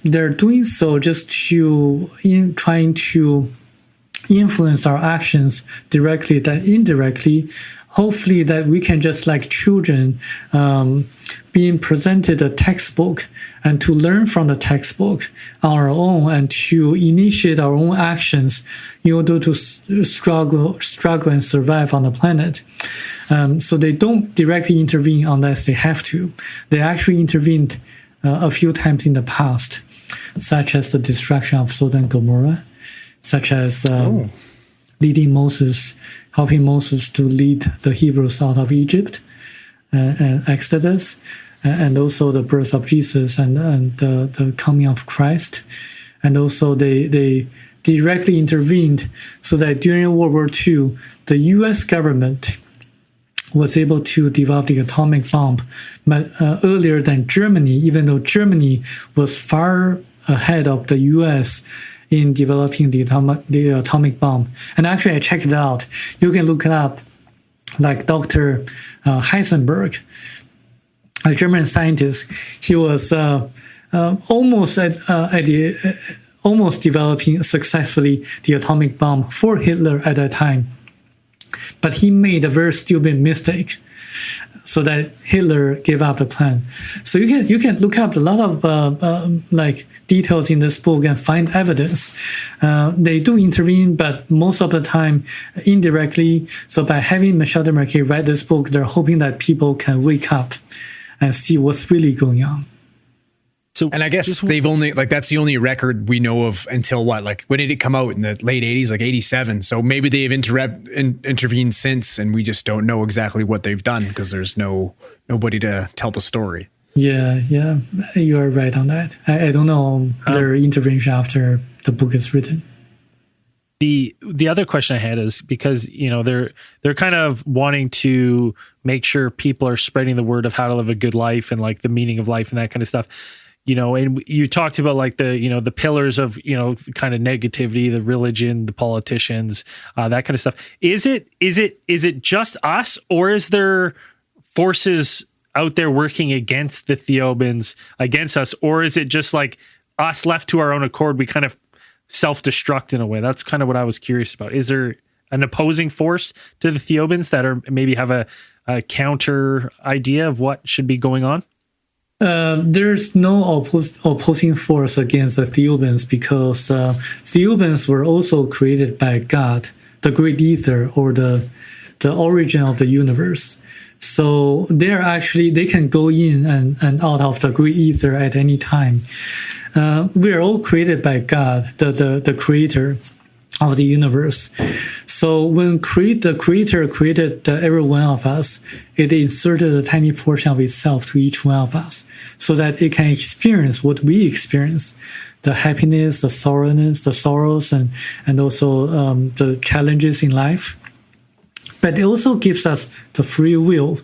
they're doing so just trying to influence our actions directly, that indirectly. Hopefully that we can, just like children, being presented a textbook and to learn from the textbook on our own and to initiate our own actions in order to struggle and survive on the planet. So they don't directly intervene unless they have to. They actually intervened a few times in the past, such as the destruction of Sodom and Gomorrah, such as helping Moses to lead the Hebrews out of Egypt and Exodus, and also the birth of Jesus and the coming of Christ. And also they directly intervened so that during World War II, the U.S. government was able to develop the atomic bomb earlier than Germany, even though Germany was far ahead of the U.S. in developing the atomic bomb. And actually, I checked it out. You can look it up, like Dr. Heisenberg, a German scientist. He was almost developing successfully the atomic bomb for Hitler at that time. But he made a very stupid mistake, so that Hitler gave up the plan. So you can look up a lot of like details in this book and find evidence. They do intervene, but most of the time indirectly. So by having Michel Desmarquet write this book, they're hoping that people can wake up and see what's really going on. So, and I guess they've only, like, that's the only record we know of until what? Like, when did it come out? In the late 80s, like 87. So maybe they've intervened since, and we just don't know exactly what they've done because there's nobody to tell the story. Yeah, you are right on that. I don't know their intervention after the book is written. The other question I had is because, you know, they're kind of wanting to make sure people are spreading the word of how to live a good life and like the meaning of life and that kind of stuff. You know, and you talked about like the pillars of, you know, kind of negativity, the religion, the politicians, that kind of stuff. Is it just us, or is there forces out there working against the Thiaoubans, against us, or is it just like us left to our own accord? We kind of self-destruct in a way. That's kind of what I was curious about. Is there an opposing force to the Thiaoubans that are maybe have a counter idea of what should be going on? There's no opposing force against the Thiaoubans because Thiaoubans were also created by God, the great ether, or the origin of the universe. So they can go in and out of the great ether at any time. We are all created by God, the creator of the universe. So when the creator created every one of us, it inserted a tiny portion of itself to each one of us so that it can experience what we experience, the happiness, the sorrows, and also the challenges in life. But it also gives us the free will.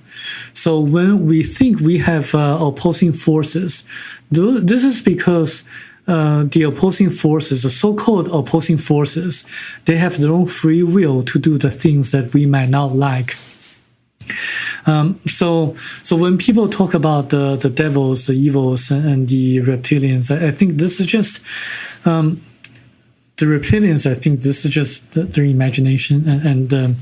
So when we think we have opposing forces, this is because the opposing forces, the so-called opposing forces, they have their own free will to do the things that we might not like. So when people talk about the devils, the evils, and the reptilians, I think this is just the reptilians. I think this is just their imagination, and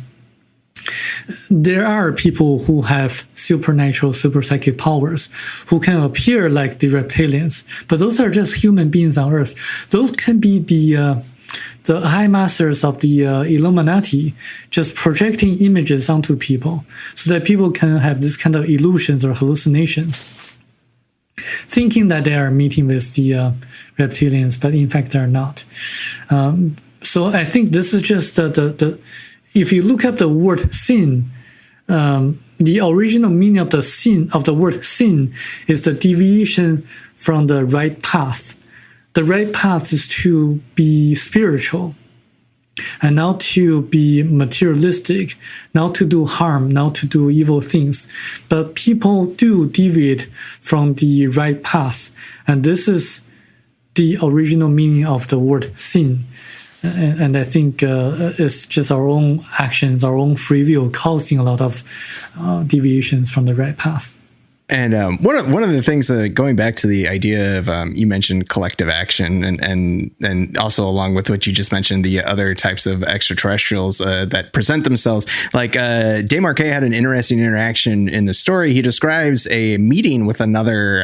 there are people who have supernatural, super psychic powers who can appear like the reptilians, but those are just human beings on Earth. Those can be the high masters of the Illuminati, just projecting images onto people so that people can have this kind of illusions or hallucinations, thinking that they are meeting with the reptilians, but in fact they're not. So I think this is just if you look up the word sin, the original meaning of the word sin is the deviation from the right path. The right path is to be spiritual and not to be materialistic, not to do harm, not to do evil things. But people do deviate from the right path. And this is the original meaning of the word sin. And I think it's just our own actions, our own free will, causing a lot of deviations from the right path. And one of the things going back to the idea of you mentioned collective action and also along with what you just mentioned, the other types of extraterrestrials that present themselves, like Desmarquet had an interesting interaction in the story. He describes a meeting with another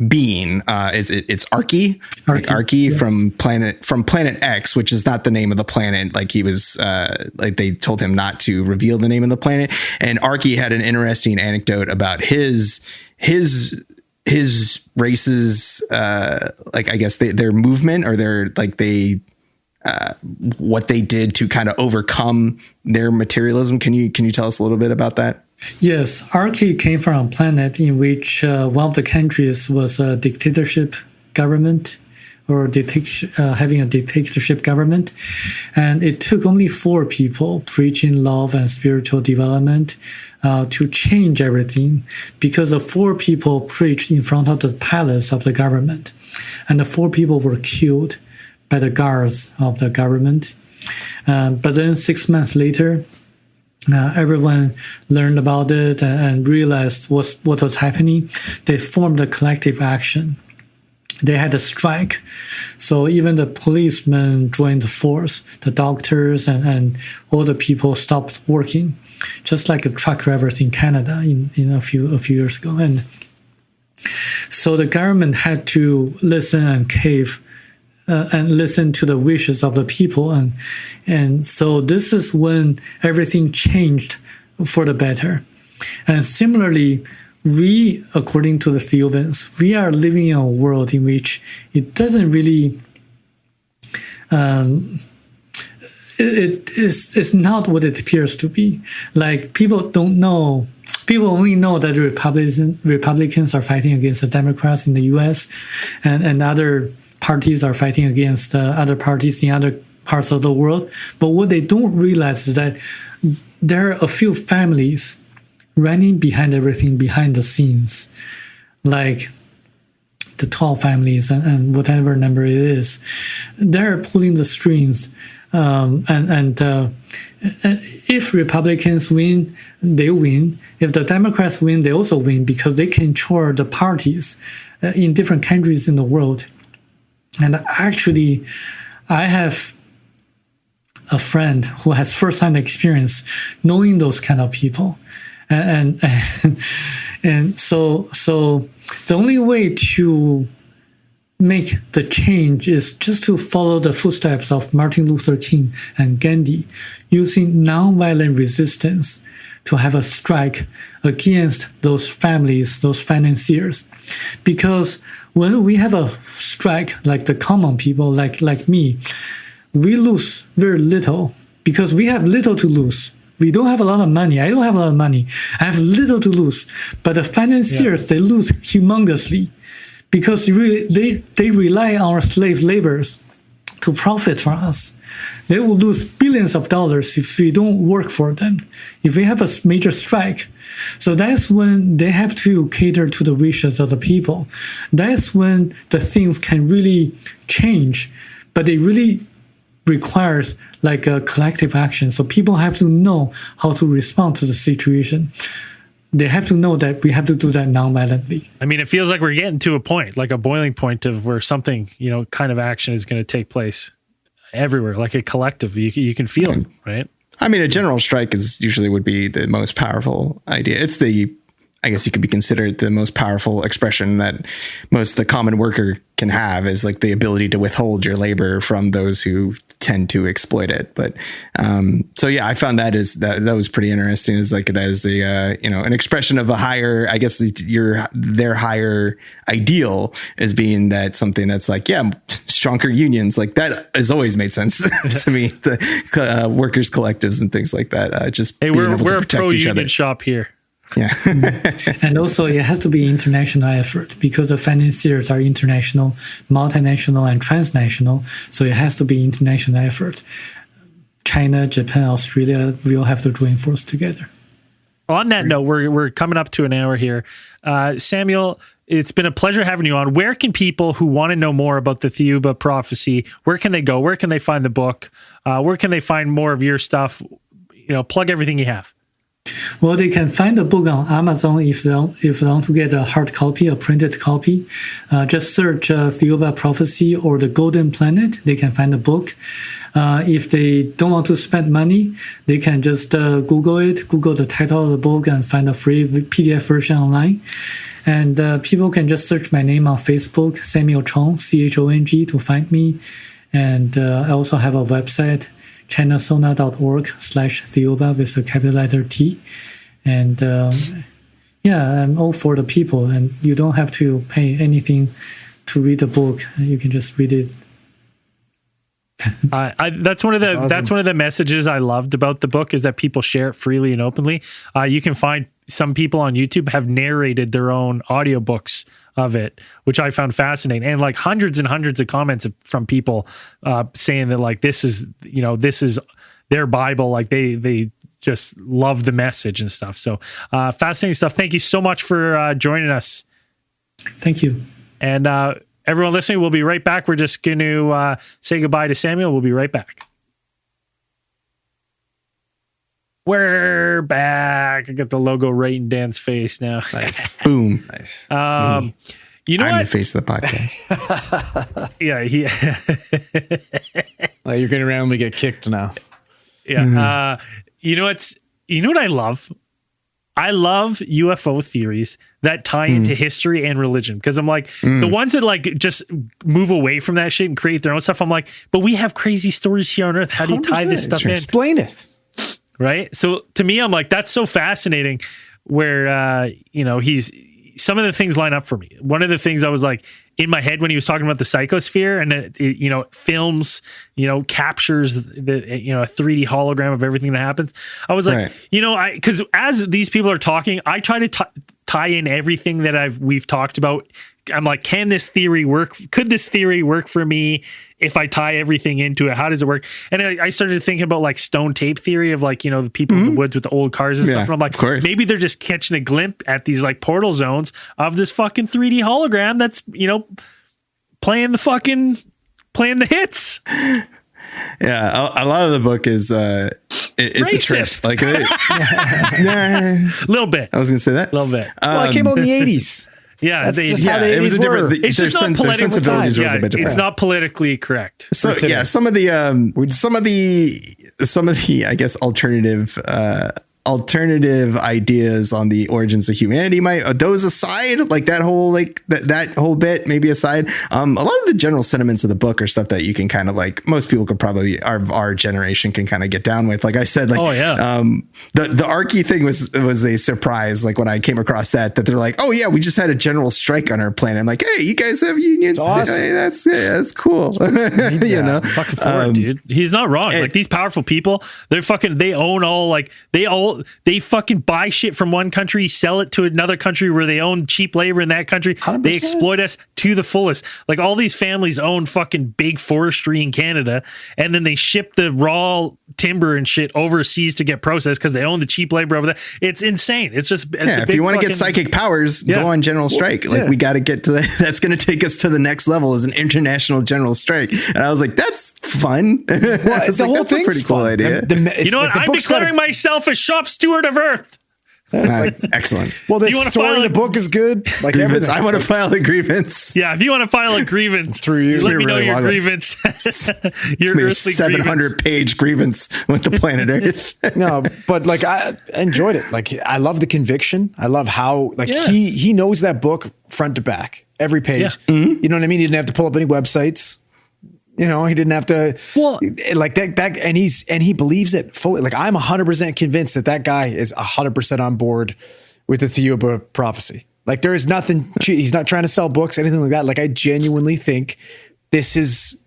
being. It's Archie Yes. from planet X, which is not the name of the planet. Like he was like they told him not to reveal the name of the planet. And Archie had an interesting anecdote about his race's like I guess their movement or what they did to kind of overcome their materialism. Can you tell us a little bit about that? Yes, Archie came from a planet in which one of the countries was a dictatorship government or having a dictatorship government. And it took only 4 people preaching love and spiritual development to change everything, because the 4 people preached in front of the palace of the government. And the 4 people were killed by the guards of the government. But then 6 months later, everyone learned about it and realized what was happening. They formed a collective action. They had a strike. So even the policemen joined the force, the doctors and all the people stopped working, just like the truck drivers in Canada in a few years ago. And so the government had to listen and cave and listen to the wishes of the people. And so this is when everything changed for the better. And similarly, we, according to the Thiaoubans, we are living in a world in which it doesn't really, it's not what it appears to be. Like people don't know. People only know that the Republicans are fighting against the Democrats in the U.S. and other parties are fighting against other parties in other parts of the world. But what they don't realize is that there are a few families running behind everything, behind the scenes, like the 12 families and whatever number it is. They're pulling the strings. If Republicans win, they win. If the Democrats win, they also win, because they control the parties in different countries in the world. And actually, I have a friend who has first-hand experience knowing those kind of people. And so the only way to make the change is just to follow the footsteps of Martin Luther King and Gandhi, using nonviolent resistance to have a strike against those families, those financiers. Because when we have a strike, like the common people, like me, we lose very little because we have little to lose. We don't have a lot of money. I don't have a lot of money. I have little to lose. But the financiers, they lose humongously, because they rely on our slave laborers to profit from us. They will lose billions of dollars if we don't work for them, if we have a major strike. So that's when they have to cater to the wishes of the people. That's when the things can really change. But it really requires like a collective action. So people have to know how to respond to the situation. They have to know that we have to do that non-violently. I mean, it feels like we're getting to a point, like a boiling point of where something, kind of action is going to take place everywhere, like a collective. You can feel it, right? I mean, a general strike would be the most powerful idea. It's I guess you could be considered the most powerful expression that the common worker can have, is like the ability to withhold your labor from those who tend to exploit it. But so yeah, I found that was pretty interesting. Is like that is an expression of a higher, I guess their higher ideal as being that something that's like, yeah, stronger unions, like that has always made sense to me. The workers collectives and things like that. Just hey, being able to we're a protect pro each union other. shop here. Yeah. And also it has to be international effort, because the financiers are international, multinational, and transnational. So it has to be international effort. China, Japan, Australia will have to join force together. On that note, we're coming up to an hour here. Samuel, it's been a pleasure having you on. Where can people who want to know more about the Thiaoouba Prophecy, where can they go? Where can they find the book? Where can they find more of your stuff? Plug everything you have. Well, they can find the book on Amazon if they want to get a hard copy, a printed copy. Just search Thiaoouba Prophecy or The Golden Planet. They can find the book. If they don't want to spend money, they can just Google it, Google the title of the book, and find a free PDF version online. And people can just search my name on Facebook, Samuel Chong, Chong, to find me. And I also have a website, chinasona.org/Thiaoouba with a capital letter T. And I'm all for the people, and you don't have to pay anything to read the book. You can just read it. That's one of the messages I loved about the book, is that people share it freely and openly. You can find some people on YouTube have narrated their own audiobooks of it, which I found fascinating, and like hundreds and hundreds of comments from people saying that like this is their Bible, like they just love the message and stuff. So fascinating stuff. Thank you so much for joining us. Thank you. And everyone listening, we'll be right back. We're just going to say goodbye to Samuel. We'll be right back. We're back. I got the logo right in Dan's face now. Nice. Boom. Nice. I'm what? the face of the podcast. Yeah. Well, you're going to randomly get kicked now. Yeah. You know what I love? I love UFO theories that tie into history and religion, because I'm like, the ones that like just move away from that shit and create their own stuff. I'm like, but we have crazy stories here on Earth. How do you tie this stuff in? Explain it. Right. So to me, I'm like, that's so fascinating where, some of the things line up for me. One of the things I was like in my head when he was talking about the psychosphere, and it films, captures a 3D hologram of everything that happens. I was like, because as these people are talking, I try to tie in everything that we've talked about. I'm like, can this theory work? Could this theory work for me if I tie everything into it? How does it work? And I started thinking about like stone tape theory of like, the people in the woods with the old cars and stuff. And I'm like, maybe they're just catching a glimpse at these like portal zones of this fucking 3D hologram that's, playing the hits. Yeah, a lot of the book is it's racist. a trip. Like a little bit. I was gonna say that. A little bit. Well, it came out in the 80s. Yeah, that's just how the 80s it was a different. were. It's just not their sensibilities are a little bit different. It's not politically correct. So yeah, some of the I guess alternative ideas on the origins of humanity those aside, like that whole that whole bit maybe aside, a lot of the general sentiments of the book are stuff that you can kind of like, most people could probably, our generation can kind of get down with. Like I said, like the Archie thing was a surprise, like when I came across that they're like, oh yeah, we just had a general strike on our planet. I'm like, hey, you guys have unions. Awesome. Hey, that's cool. Fucking forward, dude. He's not wrong. Like these powerful people, they own all, like they fucking buy shit from one country, sell it to another country where they own cheap labor in that country. 100%. They exploit us to the fullest. Like all these families own fucking big forestry in Canada, and then they ship the raw timber and shit overseas to get processed because they own the cheap labor over there. It's insane. It's just if you want to get psychic powers, go on general strike. We got to get to that's going to take us to the next level, is an international general strike. And I was like, that's fun. Well, the whole thing's a pretty cool idea. You know what? I'm declaring myself a shop steward of Earth. Excellent. Well, the story of the book is good. Like everything. I want to file a grievance. Yeah, if you want to file a grievance through you, let me know your grievance. Your earthly 700-page grievance with the planet Earth. No, but like I enjoyed it. Like I love the conviction. I love how he knows that book front to back, every page. Yeah. You know what I mean? He didn't have to pull up any websites. He didn't have to like that. And he believes it fully. Like I'm 100% convinced that guy is 100% on board with the Thiaoouba prophecy. Like there is nothing, he's not trying to sell books, anything like that. Like I genuinely think this is,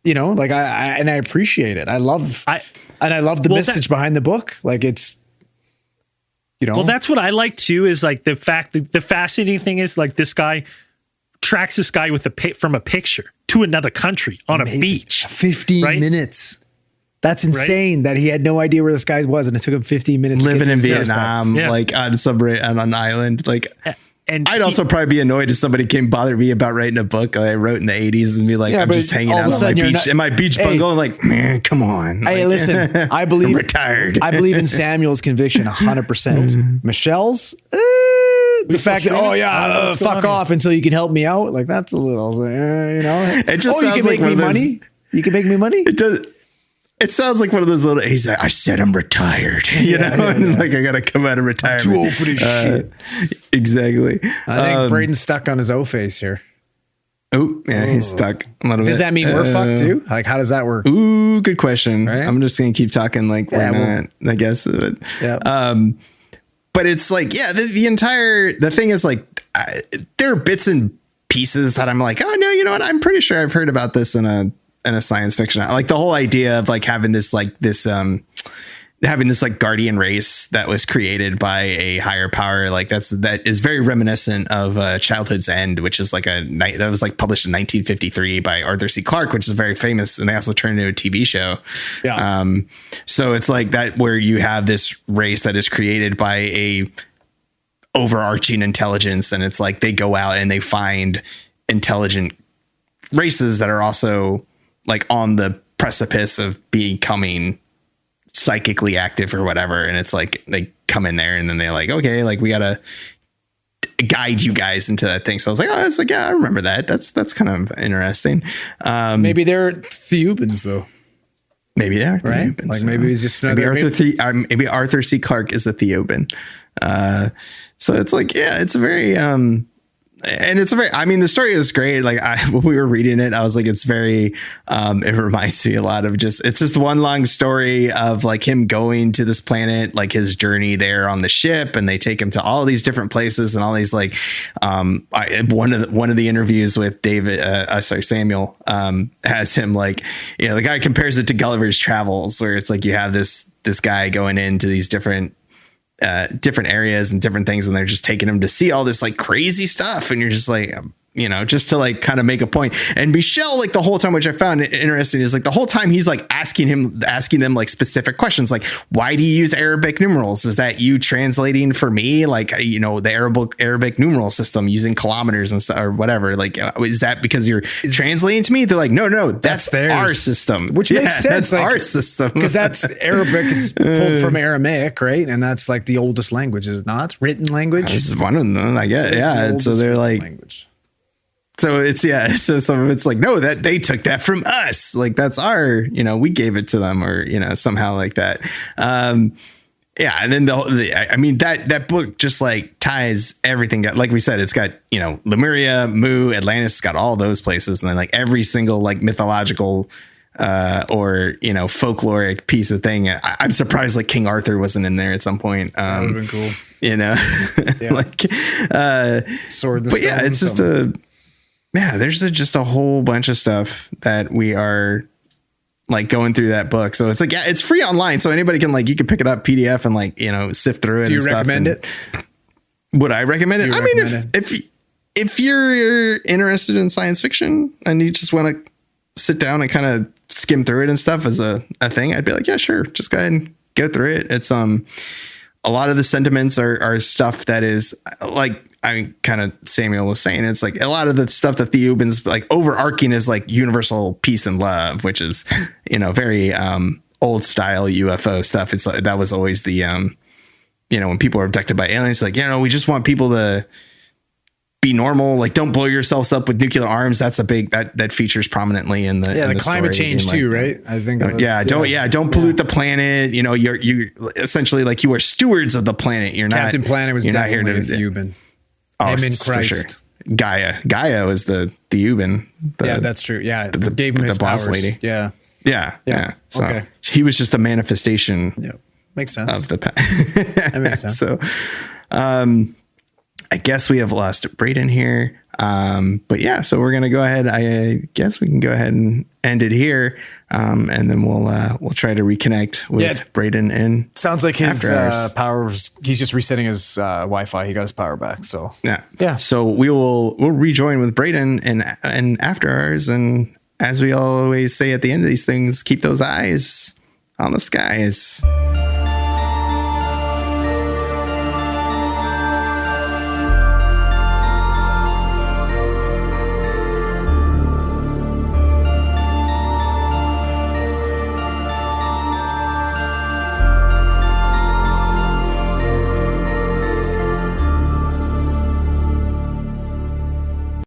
like I appreciate it. I love the message behind the book. Like it's, Well, that's what I like too, is like the fact that the fascinating thing is like this guy tracks this guy from a picture to another country on a beach. 15 minutes. That's insane that he had no idea where this guy was, and it took him 15 minutes living in Vietnam, like on an island. Like, I'd also probably be annoyed if somebody came bother me about writing a book I wrote in the 80s and be like, I'm just hanging out on my beach in my beach bungalow. Like, man, come on. Hey, like, listen, I believe I'm retired. I believe in Samuel's conviction 100%. Michelle's the fact that fuck off until you can help me out. Like that's a little, you know. It just you can make me money. You can make me money. It does. It sounds like one of those little. He's like, I said I'm retired. You know, and like I gotta come out of retirement. I'm too old for this shit. Exactly. I think Braden's stuck on his O face here. Oh, yeah, he's stuck a little bit. Does that mean we're fucked too? Like, how does that work? Ooh, good question. Right? I'm just gonna keep talking like we're not. I guess. But, but it's like, the thing is like, there are bits and pieces that I'm like, oh no, you know what? I'm pretty sure I've heard about this in a science fiction. Like the whole idea of like having this guardian race that was created by a higher power. Like that is very reminiscent of Childhood's End, which is like that was like published in 1953 by Arthur C. Clarke, which is very famous. And they also turned into a TV show. Yeah. So it's like that where you have this race that is created by a overarching intelligence. And it's like they go out and they find intelligent races that are also like on the precipice of becoming psychically active or whatever. And it's like they come in there and then they're like, okay, like we gotta guide you guys into that thing. So I was like, oh, it's like, yeah, I remember that. That's kind of interesting. Maybe they're Theoubans though. Maybe they are right? Theoubans. Like maybe he's just another. Maybe Arthur C. Clarke is a Theouban. So it's like, yeah, it's a very and it's a very, I mean, the story is great. Like when we were reading it, I was like, it's very, it reminds me a lot of it's just one long story of like him going to this planet, like his journey there on the ship, and they take him to all these different places and all these like, one of the interviews with Samuel, has him like, you know, the guy compares it to Gulliver's Travels, where it's like, you have this guy going into these different areas and different things, and they're just taking him to see all this like crazy stuff, and you're just like, you know, just to like kind of make a point. And Michel, like the whole time, which I found interesting, is like the whole time he's like asking them like specific questions, like, why do you use Arabic numerals? Is that you translating for me, like, you know, the Arabic numeral system using kilometers and stuff or whatever? Like, is that because you're translating to me? They're like, no, that's our system, which makes sense. That's like, our system, because that's Arabic is pulled from Aramaic, right? And that's like the oldest language, is it not? Written language. This is one of them, I guess. Yeah. So they're like. Language. So it's, so some of it's like, no, that they took that from us. Like that's our, you know, we gave it to them, or, you know, somehow like that. And then I mean, that book just like ties everything. Like we said, it's got, you know, Lemuria, Mu, Atlantis, it's got all those places. And then like every single like mythological or, you know, folkloric piece of thing. I'm surprised like King Arthur wasn't in there at some point. That would have been cool. You know, like, Sword. But yeah, it's just there's just a whole bunch of stuff that we are like going through that book. So it's like, yeah, it's free online. So anybody can like, you can pick it up PDF and like, you know, sift through it. Do you recommend it? Would I recommend it? I mean, if you're interested in science fiction and you just want to sit down and kind of skim through it and stuff as a thing, I'd be like, yeah, sure. Just go ahead and go through it. It's, a lot of the sentiments are stuff that is like, I mean, kind of Samuel was saying, it's like a lot of the stuff that the Theoubans like overarching is like universal peace and love, which is, you know, very old style UFO stuff. It's like, that was always the, you know, when people are abducted by aliens, like, you know, we just want people to be normal. Like, don't blow yourselves up with nuclear arms. That's a big, that features prominently in the, the climate change like, too, right? I think. Don't pollute the planet. You know, you're essentially like, you are stewards of the planet. Captain Planet was definitely a Theouban. Oh, for sure. Gaia was the Theouban. Yeah, that's true. Yeah, gave him his boss powers. Lady. Yeah. So he was just a manifestation. Yeah, makes sense. Of the that makes sense. So, I guess we have lost Braden here. But yeah, so we're gonna go ahead. I guess we can go ahead and end it here, and then we'll try to reconnect with Braden. And sounds like his powers. He's just resetting his Wi-Fi. He got his power back. So yeah. So we'll rejoin with Braden and after hours. And as we always say at the end of these things, keep those eyes on the skies.